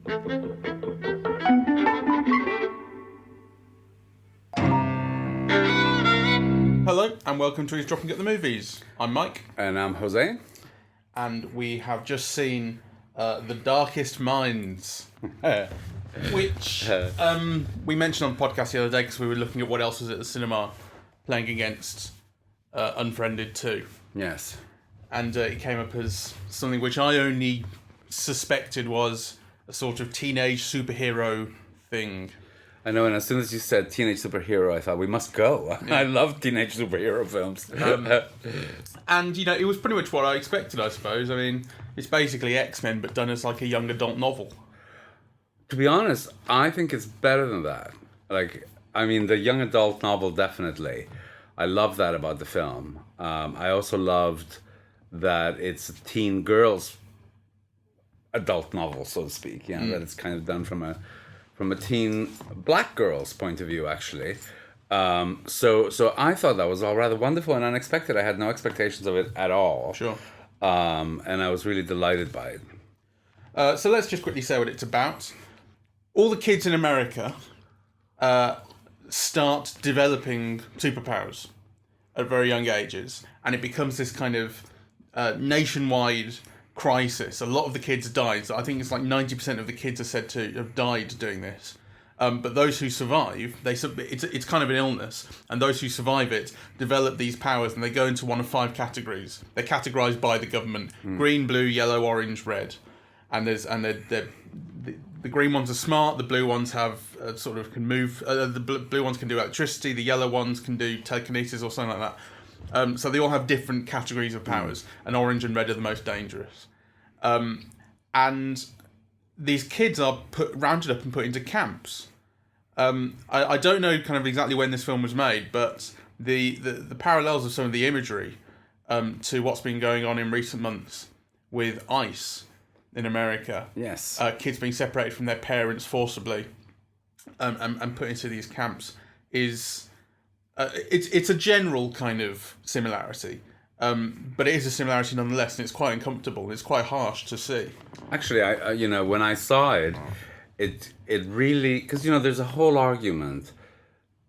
Hello and welcome to Dropping at the Movies. I'm Mike. And I'm Jose. And we have just seen The Darkest Minds, which we mentioned on the podcast the other day because we were looking at what else was at the cinema playing against Unfriended 2. Yes. And it came up as something which I only suspected was a sort of teenage superhero thing. I know, and as soon as you said teenage superhero, I thought we must go. Yeah. I love teenage superhero films. And, you know, it was pretty much what I expected, I suppose. I mean, it's basically X-Men, but done as like a young adult novel. To be honest, I think it's better than that. The young adult novel, definitely. I love that about the film. I also loved that it's a teen girls adult novel, so to speak. Yeah, that it's kind of done from a teen black girl's point of view, actually. So I thought that was all rather wonderful and unexpected. I had no expectations of it at all. Sure. And I was really delighted by it. So let's just quickly say what it's about. All the kids in America start developing superpowers at very young ages, and it becomes this kind of nationwide crisis. A lot of the kids died. So I think it's like 90% of the kids are said to have died doing this. But those who survive, it's kind of an illness, and those who survive it develop these powers, and they go into one of 5 categories. They're categorized by the government: green, blue, yellow, orange, red. And the green ones are smart. The blue ones have can move. The blue ones can do electricity. The yellow ones can do telekinesis or something like that. So they all have different categories of powers, and orange and red are the most dangerous. And these kids are rounded up and put into camps. I don't know kind of exactly when this film was made, but the parallels of some of the imagery to what's been going on in recent months with ICE in America. Yes. Kids being separated from their parents forcibly and put into these camps is... it's a general kind of similarity, but it is a similarity nonetheless, and it's quite uncomfortable. It's quite harsh to see. Actually, I when I saw it, it really, because there's a whole argument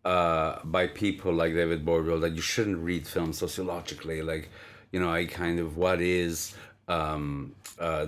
by people like David Bourville that you shouldn't read films sociologically. What is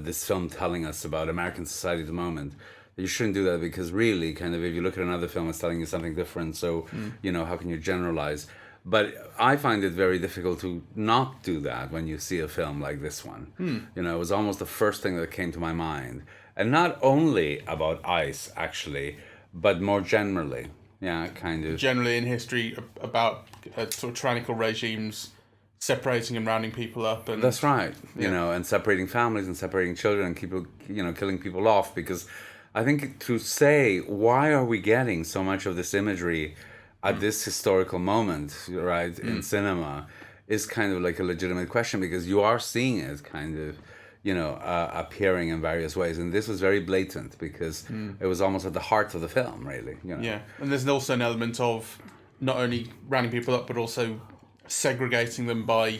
this film telling us about American society at the moment? You shouldn't do that because really, kind of, if you look at another film, it's telling you something different. So, how can you generalize? But I find it very difficult to not do that when you see a film like this one. It was almost the first thing that came to my mind. And not only about ICE, actually, but more generally. Yeah, kind of. Generally in history about sort of tyrannical regimes separating and rounding people up. And that's right. And separating families and separating children and people, killing people off. Because I think to say, why are we getting so much of this imagery at this historical moment, right, in cinema, is kind of like a legitimate question, because you are seeing it kind of, appearing in various ways. And this was very blatant because it was almost at the heart of the film, really. Yeah, and there's also an element of not only rounding people up, but also segregating them by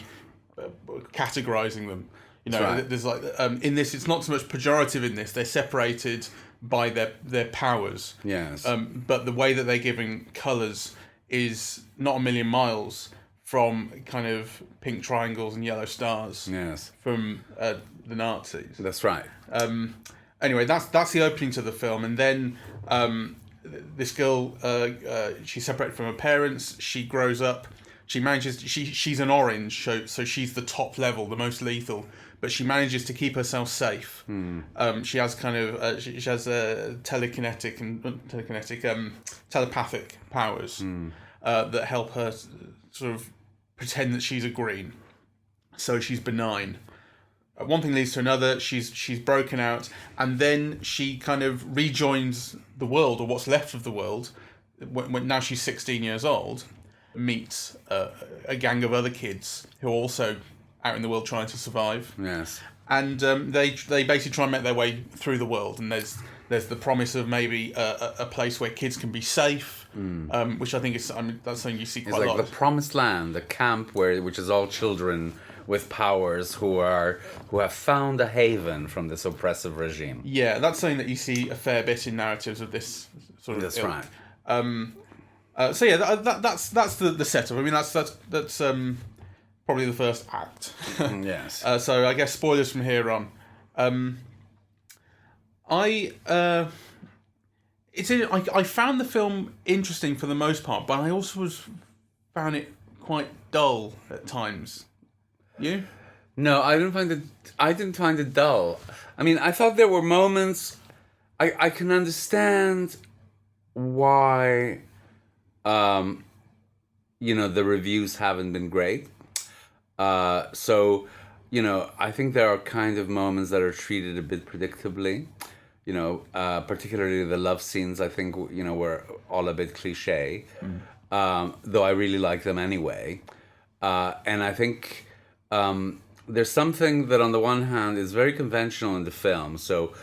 categorizing them. Right. There's like, in this, it's not so much pejorative in this, they're separated by their powers. Yes. But the way that they're given colours is not a million miles from kind of pink triangles and yellow stars. Yes. From the Nazis. That's right. Anyway, that's the opening to the film, and then this girl, she's separated from her parents. She grows up. She manages. She's an orange, so she's the top level, the most lethal. But she manages to keep herself safe. She has kind of she has telepathic powers that help her sort of pretend that she's a green. So she's benign. One thing leads to another. She's broken out, and then she kind of rejoins the world, or what's left of the world. When now she's 16 years old, meets a gang of other kids who are also out in the world trying to survive. Yes. And they basically try and make their way through the world. And there's the promise of maybe a place where kids can be safe, which I think is that's something you see quite a lot. It's like the promised land, the camp which is all children with powers who have found a haven from this oppressive regime. Yeah, that's something that you see a fair bit in narratives of this sort of. That's ilk. right. So yeah, that's the setup. I mean, that's probably the first act. Yes. So I guess spoilers from here on. I found the film interesting for the most part, but I also found it quite dull at times. You? No, I didn't find it dull. I mean, I thought there were moments. I can understand why, the reviews haven't been great. So, I think there are kind of moments that are treated a bit predictably. Particularly the love scenes, I think, were all a bit cliche. Though I really like them anyway. And I think there's something that on the one hand is very conventional in the film. So,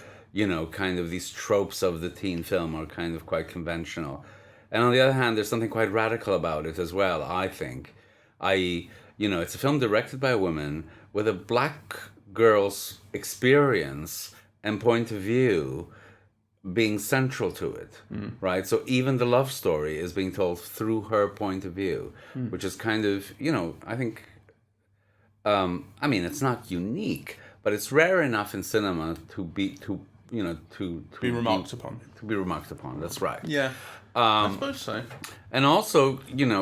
kind of these tropes of the teen film are kind of quite conventional. And on the other hand, there's something quite radical about it as well, I think. I.e., it's a film directed by a woman with a black girl's experience and point of view being central to it, right? So even the love story is being told through her point of view, which is kind of, I think, it's not unique, but it's rare enough in cinema to be remarked upon. To be remarked upon. That's right. Yeah, I suppose so. And also,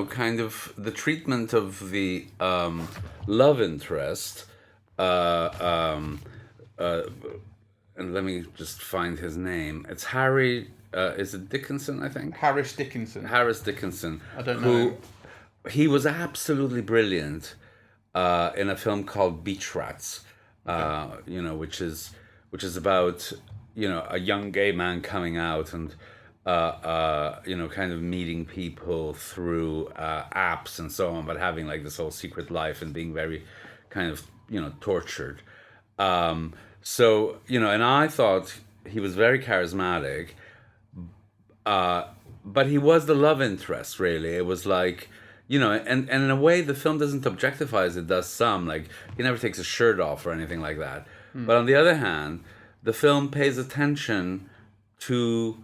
kind of the treatment of the love interest. And let me just find his name. It's Harry. Is it Dickinson? I think Harris Dickinson. Harris Dickinson. I don't know. He was absolutely brilliant in a film called Beach Rats. Which is about a young gay man coming out and kind of meeting people through apps and so on, but having like this whole secret life and being very kind of tortured. So, and I thought he was very charismatic, but he was the love interest, really. It was like, and in a way the film doesn't objectify as it does some, like he never takes his shirt off or anything like that. But on the other hand, the film pays attention to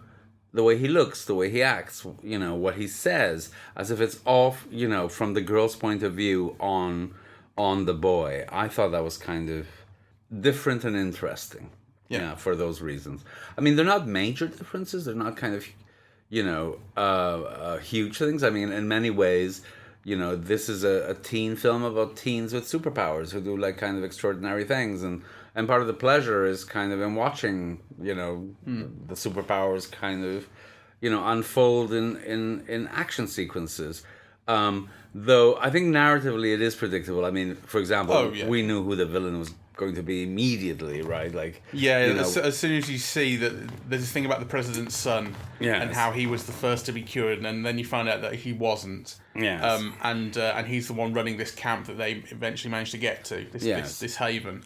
the way he looks, the way he acts, what he says, as if it's all, from the girl's point of view on the boy. I thought that was kind of different and interesting. Yeah, for those reasons. I mean, they're not major differences. They're not kind of, huge things. I mean, in many ways, this is a teen film about teens with superpowers who do like kind of extraordinary things, and part of the pleasure is kind of in watching, the superpowers kind of, unfold in action sequences. Though I think narratively it is predictable. I mean, for example, we knew who the villain was going to be immediately, right? Like, as soon as you see that there's this thing about the president's son, and how he was the first to be cured, and then you find out that he wasn't. Yes. And he's the one running this camp that they eventually managed to get to, this haven.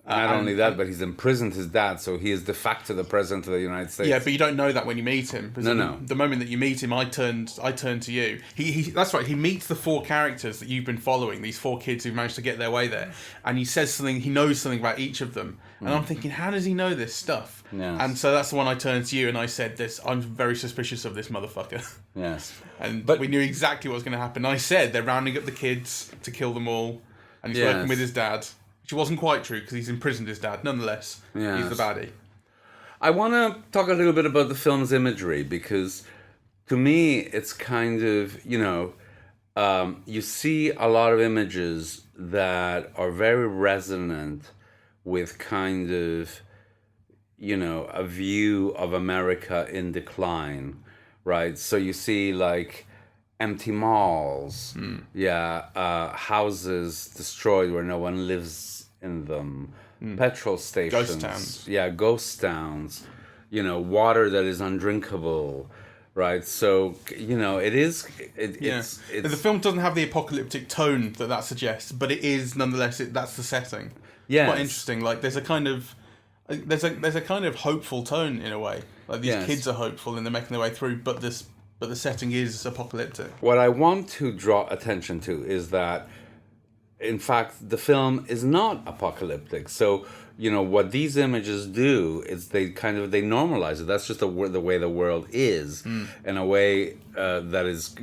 Not only that, but he's imprisoned his dad, so he is de facto the president of the United States. Yeah, but you don't know that when you meet him. No. The moment that you meet him, I turned to you. He that's right. He meets the four characters that you've been following. These four kids who managed to get their way there, and he says something. He knows something about each of them, and I'm thinking, how does he know this stuff? Yes. And so that's the one I turned to you, and I said, "This. I'm very suspicious of this motherfucker." Yes. But we knew exactly what was going to happen. I said they're rounding up the kids to kill them all, and he's working with his dad. Which wasn't quite true because he's imprisoned his dad. Nonetheless, he's the baddie. I want to talk a little bit about the film's imagery because, to me, it's kind of, you see a lot of images that are very resonant with kind of, a view of America in decline, right? So you see, like, empty malls, houses destroyed where no one lives in them, petrol stations, ghost towns, water that is undrinkable, right? So it's the film doesn't have the apocalyptic tone that suggests, but it is nonetheless. That's the setting. Yeah, quite interesting. Like there's a kind of hopeful tone in a way. Like these kids are hopeful and they're making their way through, but the setting is apocalyptic. What I want to draw attention to is that in fact, the film is not apocalyptic. So, what these images do is they normalize it. That's just the way the world is, in a way that is,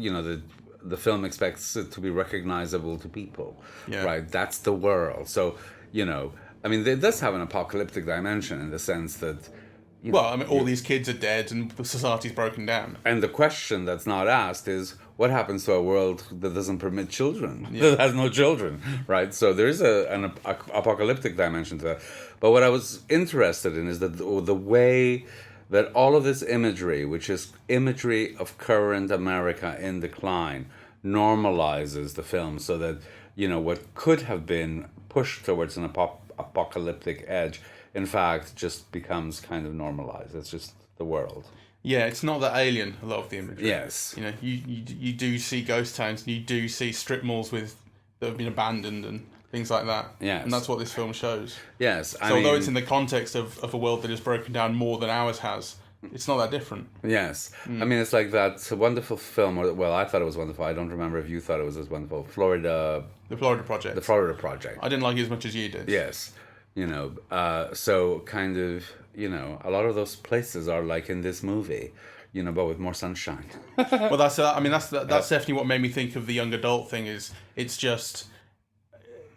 the film expects it to be recognizable to people, right? That's the world. So, it does have an apocalyptic dimension in the sense that, all these kids are dead and society's broken down. and the question that's not asked is, what happens to a world that doesn't permit children, that has no children, right? So there's an apocalyptic dimension to that. But what I was interested in is that the way that all of this imagery, which is imagery of current America in decline, normalizes the film so that, what could have been pushed towards an apocalyptic edge, in fact, just becomes kind of normalized. It's just the world. Yeah, it's not that alien, a lot of the imagery. Yes. You do see ghost towns, and you do see strip malls that have been abandoned and things like that. Yes. And that's what this film shows. Yes. Although it's in the context of a world that is broken down more than ours has, it's not that different. Yes. It's like that wonderful film, I thought it was wonderful. I don't remember if you thought it was as wonderful. The Florida Project. The Florida Project. I didn't like it as much as you did. Yes. So kind of, a lot of those places are like in this movie, but with more sunshine. Well, that's definitely what made me think of the young adult thing. Is it's just,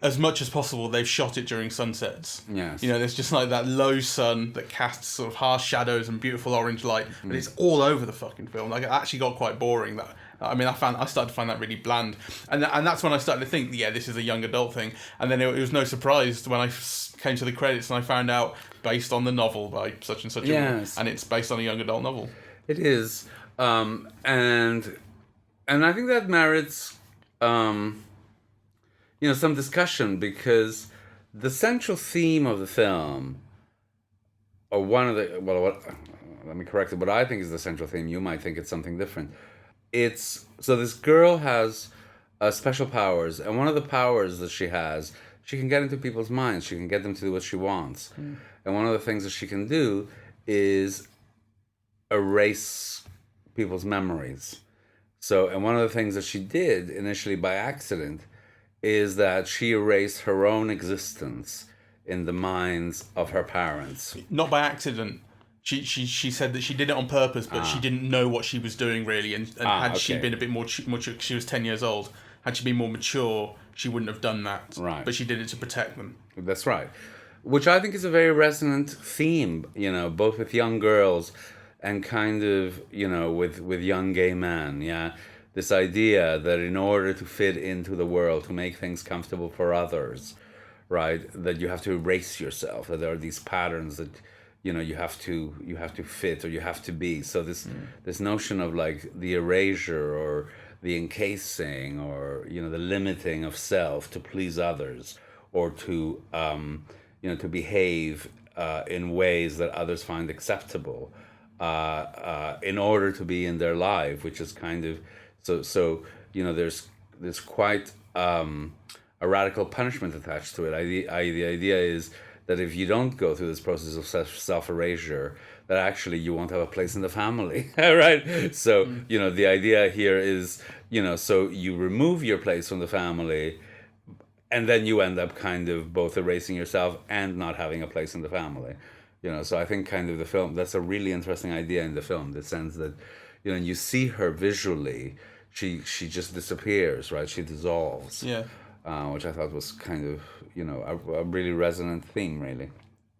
as much as possible, they've shot it during sunsets. Yes. There's just like that low sun that casts sort of harsh shadows and beautiful orange light, and it's all over the fucking film. Like, it actually got quite boring. I started to find that really bland, and that's when I started to think, this is a young adult thing. And then it was no surprise when I came to the credits and I found out based on the novel by such and such. Yes. And it's based on a young adult novel. It is, and I think that merits, some discussion, because the central theme of the film, or let me correct it. What I think is the central theme, you might think it's something different. So this girl has special powers, and one of the powers that she has, she can get into people's minds. She can get them to do what she wants. And one of the things that she can do is erase people's memories. And one of the things that she did initially by accident is that she erased her own existence in the minds of her parents. Not by accident. She said that she did it on purpose, but she didn't know what she was doing really, and had she been a bit more mature, she was 10 years old. Had she been more mature, she wouldn't have done that. Right. But she did it to protect them. That's right. Which I think is a very resonant theme, both with young girls and kind of, with young gay men, yeah? This idea that in order to fit into the world, to make things comfortable for others, right, that you have to erase yourself, that there are these patterns that, you have to fit, or you have to be. So this notion of like the erasure or the encasing, or, the limiting of self to please others, or to, to behave in ways that others find acceptable, in order to be in their life, which is kind of, so there's quite a radical punishment attached to it. The idea is that if you don't go through this process of self-erasure, that actually you won't have a place in the family, right? So, the idea here is, so you remove your place from the family, and then you end up kind of both erasing yourself and not having a place in the family. So I think kind of the film, that's a really interesting idea in the film, the sense that, you see her visually, she just disappears, right? She dissolves. Yeah. Which I thought was kind of, a really resonant theme, really.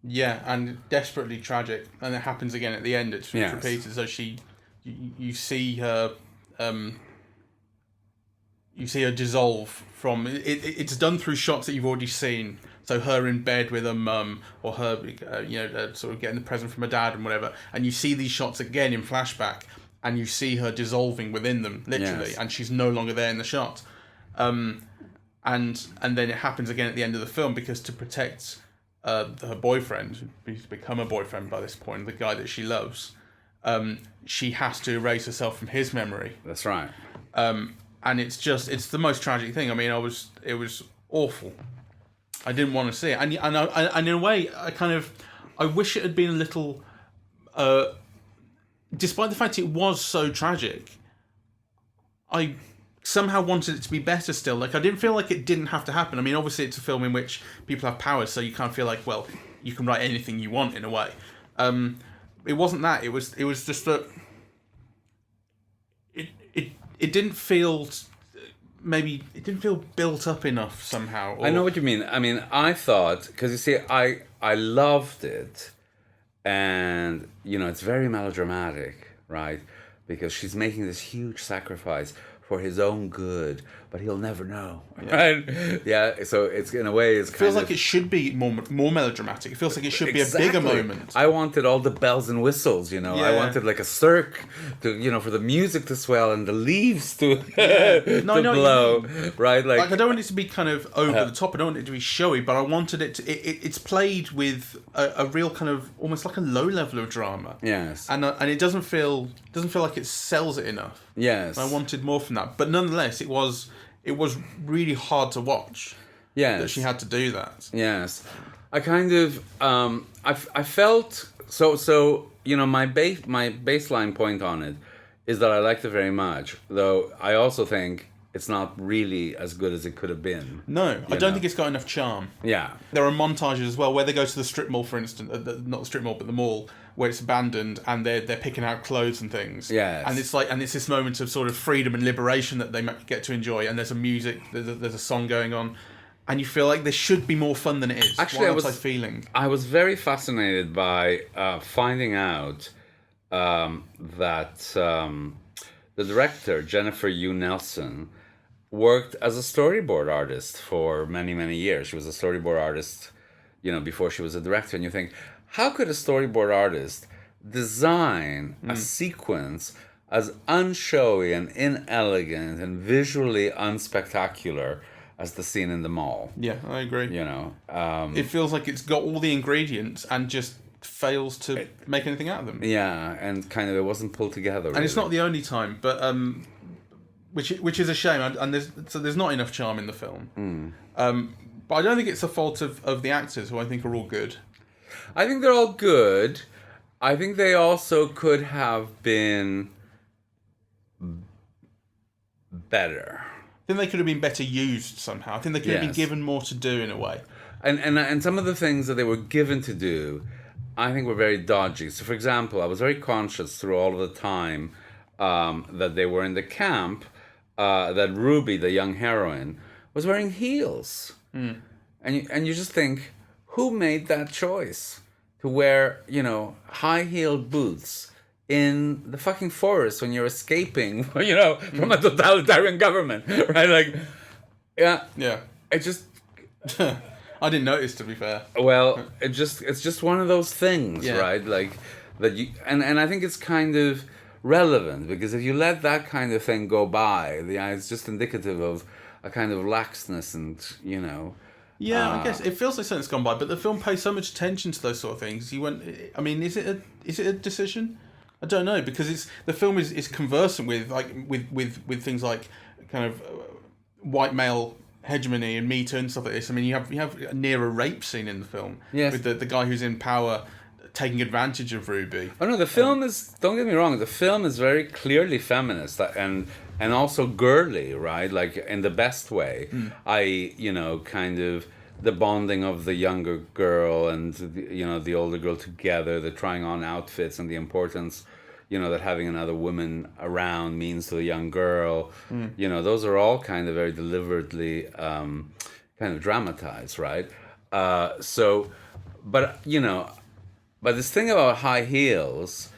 Yeah, and desperately tragic. And it happens again at the end. It's repeated. So you see her, dissolve from. It's done through shots that you've already seen. So her in bed with her mum, or her, sort of getting the present from her dad and whatever. And you see these shots again in flashback, and you see her dissolving within them, literally, and she's no longer there in the shot. And then it happens again at the end of the film, because to protect her boyfriend, who's become a boyfriend by this point, the guy that she loves, she has to erase herself from his memory. That's right. And it's the most tragic thing. I mean, it was awful. I didn't want to see it, and in a way, I wish it had been a little. Despite the fact it was so tragic, I somehow wanted it to be better still. Like, I didn't feel like it didn't have to happen. I mean, obviously it's a film in which people have powers, so you kind of feel like, well, you can write anything you want in a way. It wasn't that. It was just that it didn't feel, maybe it didn't feel built up enough somehow. I know what you mean. I mean, I thought, because you see, I loved it, and it's very melodramatic, right? Because she's making this huge sacrifice for his own good, but he'll never know, right? Yeah. So it's, in a way, it feels like it should be more melodramatic. It feels like it should be a bigger moment. I wanted all the bells and whistles, I wanted like a cirque to, for the music to swell and the leaves to blow, right? Like, I don't want it to be kind of over the top. I don't want it to be showy, but I wanted it to. It's played with a real kind of almost like a low level of drama. Yes. And it doesn't feel like it sells it enough. Yes. I wanted more from that, but nonetheless, it was really hard to watch. Yes. That she had to do that. Yes. I kind of I felt so my baseline point on it is that I liked it very much, though I also think it's not really as good as it could have been. No, I don't think it's got enough charm. Yeah. There are montages as well where they go to the strip mall, for instance, not the strip mall, but the mall where it's abandoned, and they're picking out clothes and things. Yes. And it's this moment of sort of freedom and liberation that they get to enjoy, and there's there's a song going on, and you feel like there should be more fun than it is. Actually, I was very fascinated by finding out that the director, Jennifer U. Nelson, worked as a storyboard artist for many, many years. She was a storyboard artist, before she was a director. And you think, how could a storyboard artist design a sequence as unshowy and inelegant and visually unspectacular as the scene in the mall? Yeah, I agree. It feels like it's got all the ingredients and just fails to make anything out of them. Yeah, and kind of it wasn't pulled together. Really. And it's not the only time, but which is a shame. And there's not enough charm in the film. But I don't think it's a fault of the actors, who I think are all good. I think they're all good. I think they also could have been better. I think they could have been better used somehow. I think they could have been given more to do in a way. And some of the things that they were given to do, I think were very dodgy. So, for example, I was very conscious through all of the time that they were in the camp that Ruby, the young heroine, was wearing heels. And you just think, who made that choice to wear, high heeled boots in the fucking forest when you're escaping, from a totalitarian government, right? Like, Yeah. it just. I didn't notice, to be fair. Well, it's just one of those things, right? Like that you and I think it's kind of relevant, because if you let that kind of thing go by, it's just indicative of a kind of laxness and Yeah, I guess it feels like something's gone by, but the film pays so much attention to those sort of things. I mean, is it a decision? I don't know, because the film is conversant with things like kind of white male hegemony and Me Too and stuff like this. I mean, you have near a rape scene in the film. Yes. With the guy who's in power taking advantage of Ruby. Oh no, the film is, don't get me wrong, the film is very clearly feminist and also girly, right? Like, in the best way. Kind of the bonding of the younger girl and the older girl together, the trying on outfits, and the importance that having another woman around means to a young girl. Those are all kind of very deliberately kind of dramatized, right? But this thing about high heels,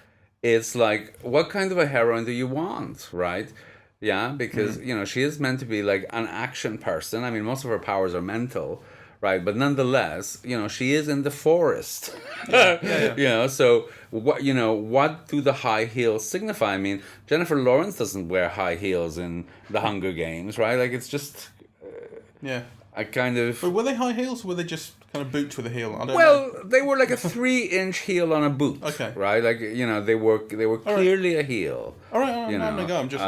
it's like, what kind of a heroine do you want, right? Yeah, because, she is meant to be like an action person. I mean, most of her powers are mental, right? But nonetheless, she is in the forest. Yeah. So what do the high heels signify? I mean, Jennifer Lawrence doesn't wear high heels in The Hunger Games, right? Like, it's just... I kind of... But were they high heels, or were they just kind of boots with a heel? I don't know. They were like a 3-inch heel on a boot. Okay. Right? Like, they were clearly a heel. All right, I'm gonna go. I'm just...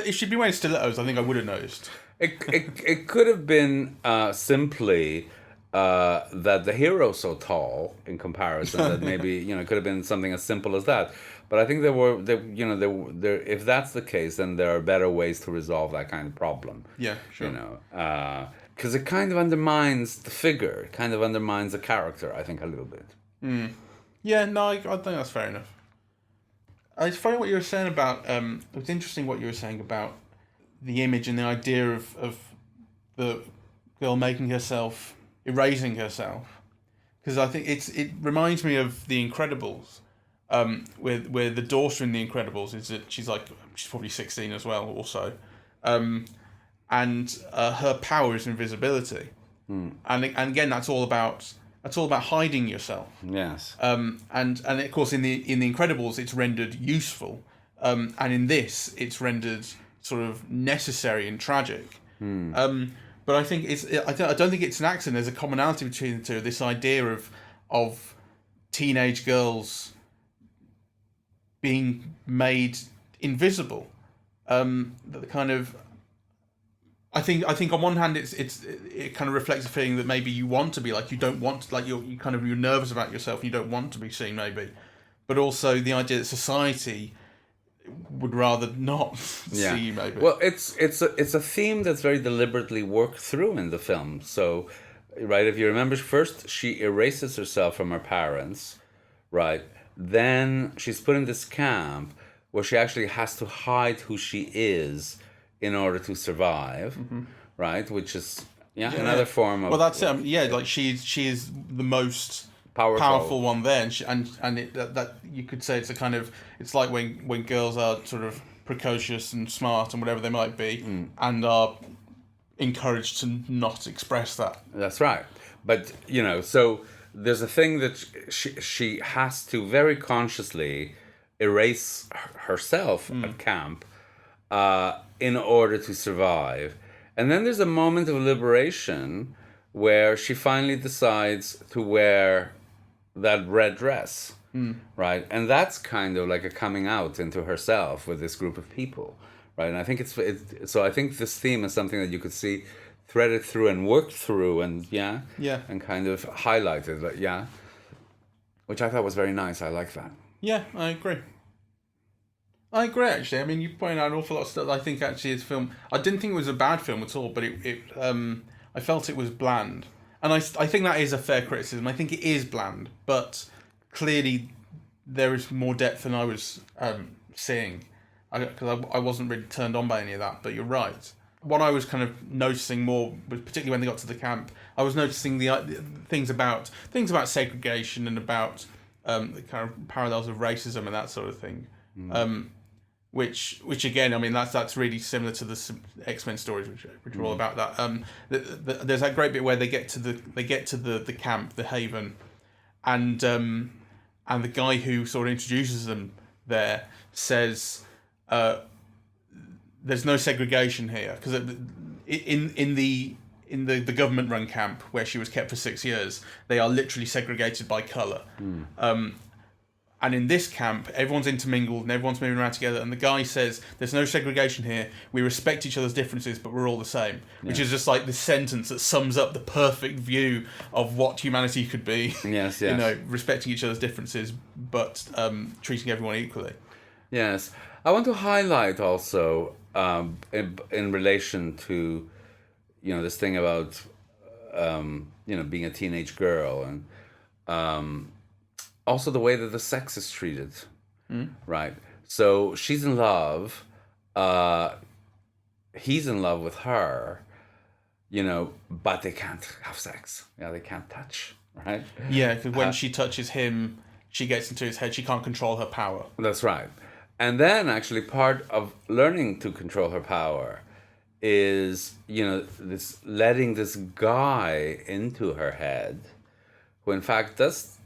if she'd been wearing stilettos, I think I would have noticed. It could have been simply that the hero's so tall in comparison that maybe it could have been something as simple as that. But I think if that's the case, then there are better ways to resolve that kind of problem. Yeah, sure. Because it kind of undermines the figure, it kind of undermines the character, I think, a little bit. Yeah, no, I think that's fair enough. It's funny what you were saying about. It was interesting what you were saying about the image and the idea of the girl making herself, erasing herself, because I think it reminds me of The Incredibles, where the daughter in The Incredibles is that she's probably 16 as well, also, and her power is invisibility, and again that's all about hiding yourself. Yes. And of course in the Incredibles it's rendered useful, and in this it's rendered sort of necessary and tragic. But I think I don't think it's an accident. There's a commonality between the two. This idea of teenage girls being made invisible. That kind of. I think on one hand it kind of reflects a feeling that maybe you want to be like, you don't want to, like you're nervous about yourself and you don't want to be seen maybe, but also the idea that society would rather not see you maybe. Well, it's a theme that's very deliberately worked through in the film. So, right, if you remember, first she erases herself from her parents, right? Then she's put in this camp where she actually has to hide who she is in order to survive, right? Which is another form of. Well, that's it. Like she is the most powerful one there, and that you could say it's like when girls are sort of precocious and smart and whatever they might be, and are encouraged to not express that. That's right. But so there's a thing that she has to very consciously erase herself at camp in order to survive. And then there's a moment of liberation where she finally decides to wear that red dress, right? And that's kind of like a coming out into herself with this group of people, right? And I think so I think this theme is something that you could see threaded through and worked through and and kind of highlighted, which I thought was very nice. I like that. Yeah, I agree. Actually. I mean, you pointed out an awful lot of stuff. I think actually this film, I didn't think it was a bad film at all, but I felt it was bland. And I think that is a fair criticism. I think it is bland, but clearly there is more depth than I was seeing. Because I wasn't really turned on by any of that, but you're right. What I was kind of noticing more, particularly when they got to the camp, I was noticing the things about segregation and about the kind of parallels of racism and that sort of thing. Which again, I mean, that's really similar to the X-Men stories, which are all about that. There's that great bit where they get to the camp, the Haven, and the guy who sort of introduces them there says, "There's no segregation here," because in the government-run camp where she was kept for 6 years, they are literally segregated by colour. And in this camp, everyone's intermingled and everyone's moving around together. And the guy says, "There's no segregation here. We respect each other's differences, but we're all the same." Which is just like this sentence that sums up the perfect view of what humanity could be. Yes. Respecting each other's differences, but treating everyone equally. Yes. I want to highlight also, in relation to, this thing about, being a teenage girl and, also the way that the sex is treated, right? So she's in love, he's in love with her, but they can't have sex. They can't touch, right? Yeah, because when she touches him, she gets into his head. She can't control her power. That's right. And then actually part of learning to control her power is, this letting this guy into her head, who in fact does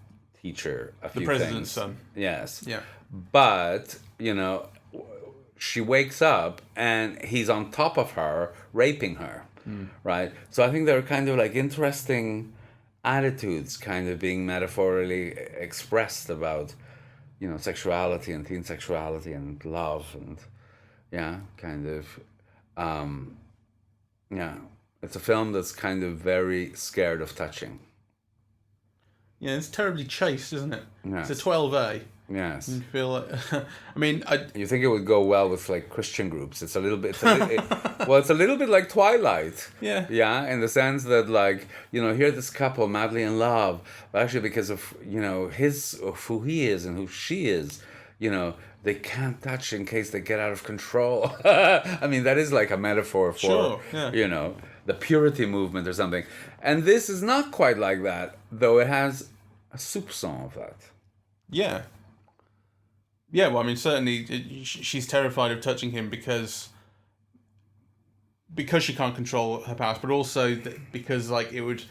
teach her a few things. The president's son. Yes. Yeah. But, she wakes up and he's on top of her, raping her, right? So I think there are kind of like interesting attitudes kind of being metaphorically expressed about, sexuality and teen sexuality and love and, It's a film that's kind of very scared of touching. Yeah, it's terribly chaste, isn't it? Yes. It's a 12A. Yes. You feel like, I mean, You think it would go well with like Christian groups? It's a little bit. It's a little bit like Twilight. Yeah. Yeah, in the sense that like here this couple madly in love, but actually because of of who he is and who she is, they can't touch in case they get out of control. I mean, that is like a metaphor for Sure, yeah. the purity movement or something. And this is not quite like that, though it has a soupçon of that. Yeah. Yeah, well, I mean, certainly she's terrified of touching him because she can't control her powers, but also because like it would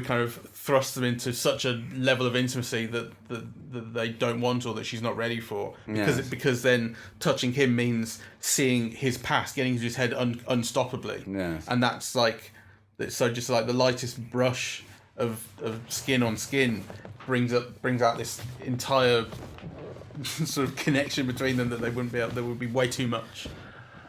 kind of thrust them into such a level of intimacy that they don't want or that she's not ready for. Because then touching him means seeing his past, getting into his head unstoppably. Yes. And that's like, so just like the lightest brush of skin on skin brings out this entire sort of connection between them that they wouldn't be able. There would be way too much.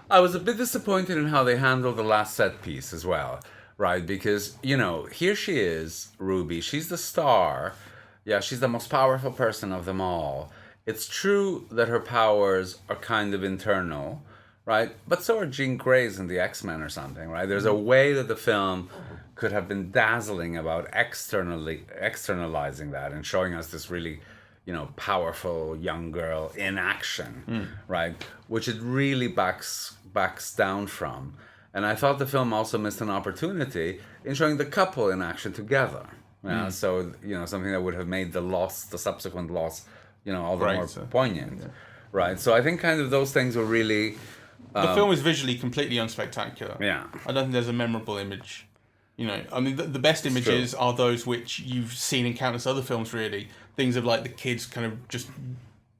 I was a bit disappointed in how they handled the last set piece as well, right? Because here she is, Ruby. She's the star. Yeah, she's the most powerful person of them all. It's true that her powers are kind of internal, right? But so are Jean Grey's in the X-Men or something, right? There's a way that the film could have been dazzling about externalizing that and showing us this really powerful young girl in action, right? Which it really backs down from. And I thought the film also missed an opportunity in showing the couple in action together. So, something that would have made the subsequent loss, all the more poignant. Right? So I think kind of those things were really... the film is visually completely unspectacular. Yeah. I don't think there's a memorable image. I mean, the best images are those which you've seen in countless other films, really. Things of, like, the kids kind of just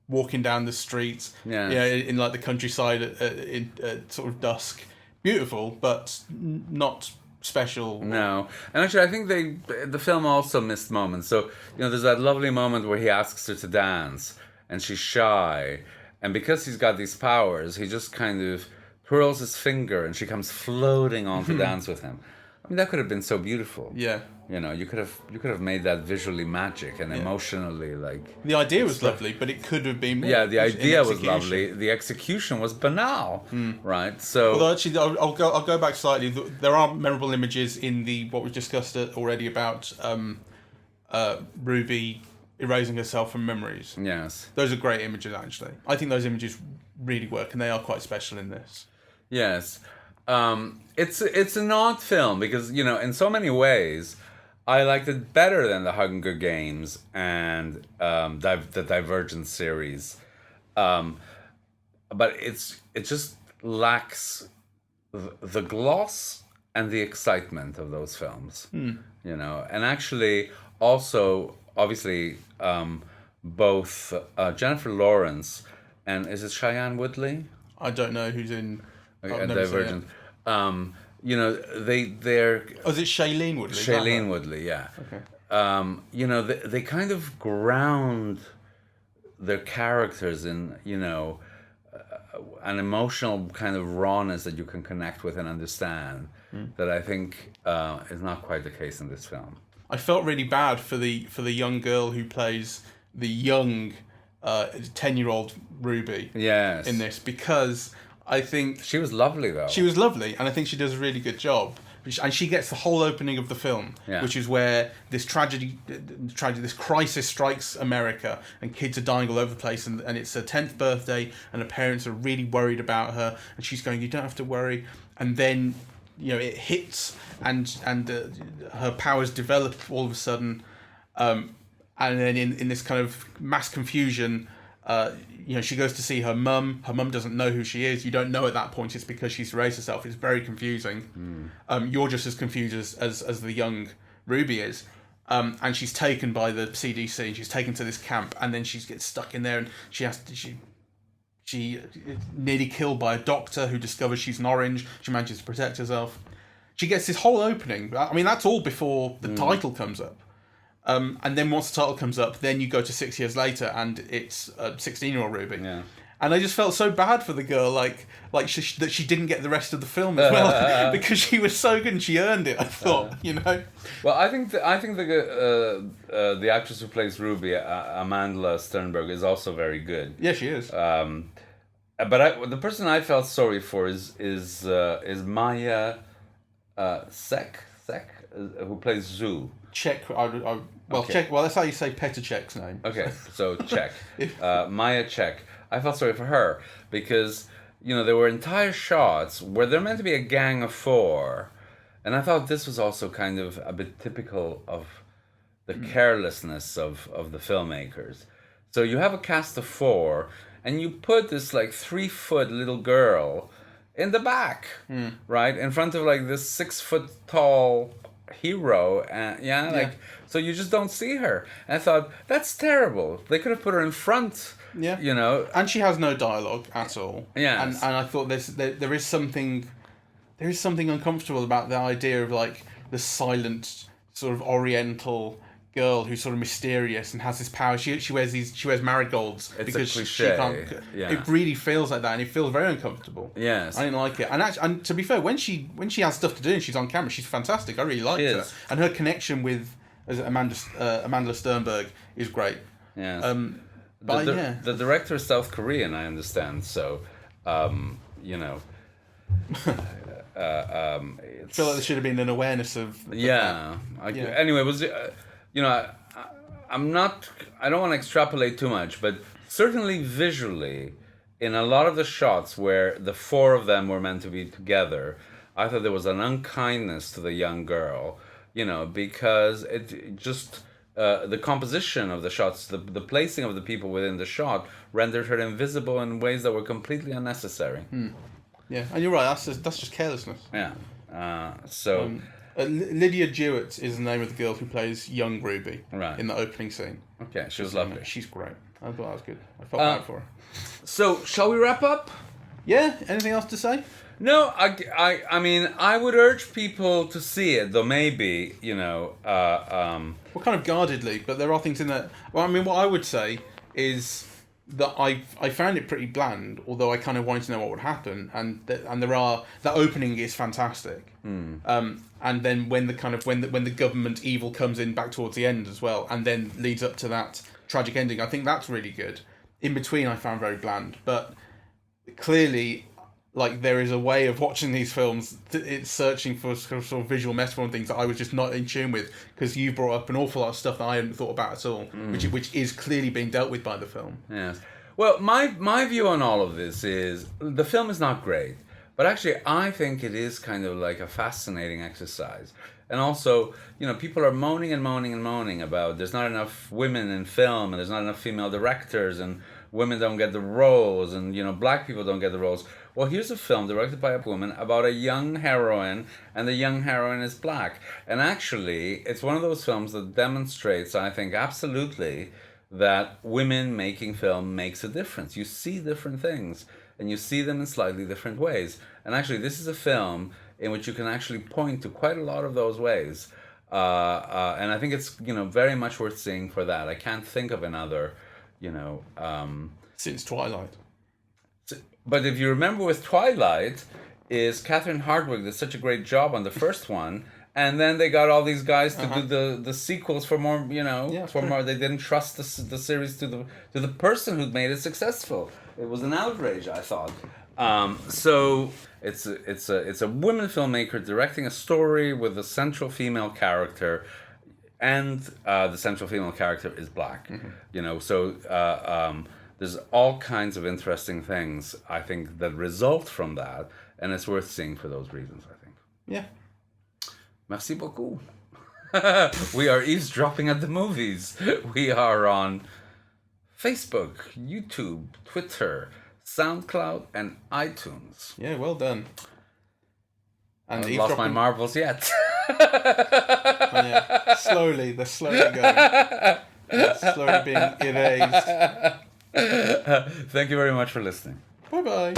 walking down the streets. Yeah. In, like, the countryside at sort of dusk. Beautiful, but not special. No. And actually, I think the film also missed moments. So, there's that lovely moment where he asks her to dance, and she's shy. And because he's got these powers, he just kind of twirls his finger, and she comes floating on to dance with him. I mean, that could have been so beautiful. Yeah. You could have made that visually magic and emotionally like. The idea was lovely, but it could have been more. Yeah, the idea was lovely. The execution was banal, right? So. Although actually, I'll go back slightly. There are memorable images in what we discussed already about Ruby erasing herself from memories. Yes. Those are great images, actually. I think those images really work, and they are quite special in this. Yes. It's an odd film because, in so many ways, I liked it better than the Hunger Games and the Divergent series. But it just lacks the gloss and the excitement of those films. And actually also, obviously, both Jennifer Lawrence and is it Cheyenne Woodley? I don't know who's in... Divergent. They're. Oh, is it Shailene Woodley? Shailene Woodley, yeah. Okay. They kind of ground their characters in an emotional kind of rawness that you can connect with and understand. That I think is not quite the case in this film. I felt really bad for the young girl who plays the young 10-year-old Ruby. Yes. In this, because I think she was lovely though. She was lovely, and I think she does a really good job. And she gets the whole opening of the film, which is where this this crisis strikes America, and kids are dying all over the place, and it's her 10th birthday, and her parents are really worried about her, and she's going, "You don't have to worry," and then it hits, and her powers develop all of a sudden, and then in this kind of mass confusion. She goes to see her mum. Her mum doesn't know who she is. You don't know at that point it's because she's erased herself. It's very confusing. You're just as confused as the young Ruby is. And she's taken by the CDC. She's taken to this camp, and then she gets stuck in there, and she nearly killed by a doctor who discovers she's an orange. She manages to protect herself. She gets this whole opening. I mean, that's all before the title comes up. And then once the title comes up, then you go to 6 years later, and it's a 16-year-old Ruby. Yeah. And I just felt so bad for the girl, that she didn't get the rest of the film as well because she was so good and she earned it. I thought, Well, I think the actress who plays Ruby, Amanda Sternberg, is also very good. Yeah, she is. But the person I felt sorry for is Maya Sek, who plays Zoo. Czech. Okay. Czech. Well, that's how you say Petr Cech's name. Okay, so Czech. Maya Czech. I felt sorry for her because, there were entire shots where they're meant to be a gang of four. And I thought this was also kind of a bit typical of the carelessness of the filmmakers. So you have a cast of four, and you put this 3-foot little girl in the back, right? In front of this 6-foot tall hero, so you just don't see her. And I thought, that's terrible. They could have put her in front. Yeah. And she has no dialogue at all. Yeah. And I thought there is something uncomfortable about the idea of the silent sort of oriental girl who's sort of mysterious and has this power. She wears marigolds because she can't. Yeah. It really feels like that, and it feels very uncomfortable. Yes. I didn't like it. And to be fair, when she has stuff to do and she's on camera, she's fantastic. I really liked her, and her connection with Amanda Sternberg is great. Yes. The director is South Korean, I understand. So, I feel like there should have been an awareness of. Anyway, it was I don't want to extrapolate too much, but certainly visually, in a lot of the shots where the four of them were meant to be together, I thought there was an unkindness to the young girl, because it just. The composition of the shots, the placing of the people within the shot rendered her invisible in ways that were completely unnecessary. Yeah, and you're right. That's just carelessness. Yeah. Lydia Jewett is the name of the girl who plays young Ruby in the opening scene. Okay, she was lovely. She's great. I thought that was good. I felt bad for her. So, shall we wrap up? Yeah. Anything else to say? No, I mean, I would urge people to see it, though maybe, Well, kind of guardedly, but there are things in there. Well, I mean, what I would say is that I found it pretty bland, although I kind of wanted to know what would happen, and that opening is fantastic. And then when the government evil comes in back towards the end as well, and then leads up to that tragic ending, I think that's really good. In between, I found very bland, but clearly. There is a way of watching these films. It's searching for sort of visual metaphor and things that I was just not in tune with, because you brought up an awful lot of stuff that I hadn't thought about at all, which is clearly being dealt with by the film. Yes. Well, my view on all of this is the film is not great, but actually I think it is kind of like a fascinating exercise. And also, people are moaning about there's not enough women in film, and there's not enough female directors, and women don't get the roles, and black people don't get the roles. Well, here's a film directed by a woman about a young heroine, and the young heroine is black. And actually, it's one of those films that demonstrates, I think, absolutely, that women making film makes a difference. You see different things, and you see them in slightly different ways. And actually, this is a film in which you can actually point to quite a lot of those ways. And I think it's, very much worth seeing for that. I can't think of another, Since Twilight. But if you remember with Twilight, is Catherine Hardwicke did such a great job on the first one, and then they got all these guys to do the sequels for more, for more. They didn't trust the series to the person who'd made it successful. It was an outrage, I thought. So it's a women filmmaker directing a story with a central female character, and the central female character is black. There's all kinds of interesting things, I think, that result from that, and it's worth seeing for those reasons, I think. Yeah. Merci beaucoup. We are eavesdropping at the movies. We are on Facebook, YouTube, Twitter, SoundCloud, and iTunes. Yeah, well done. And I haven't lost my marbles yet. Yeah. Slowly, they're slowly going. They're slowly being erased. Thank you very much for listening. Bye-bye.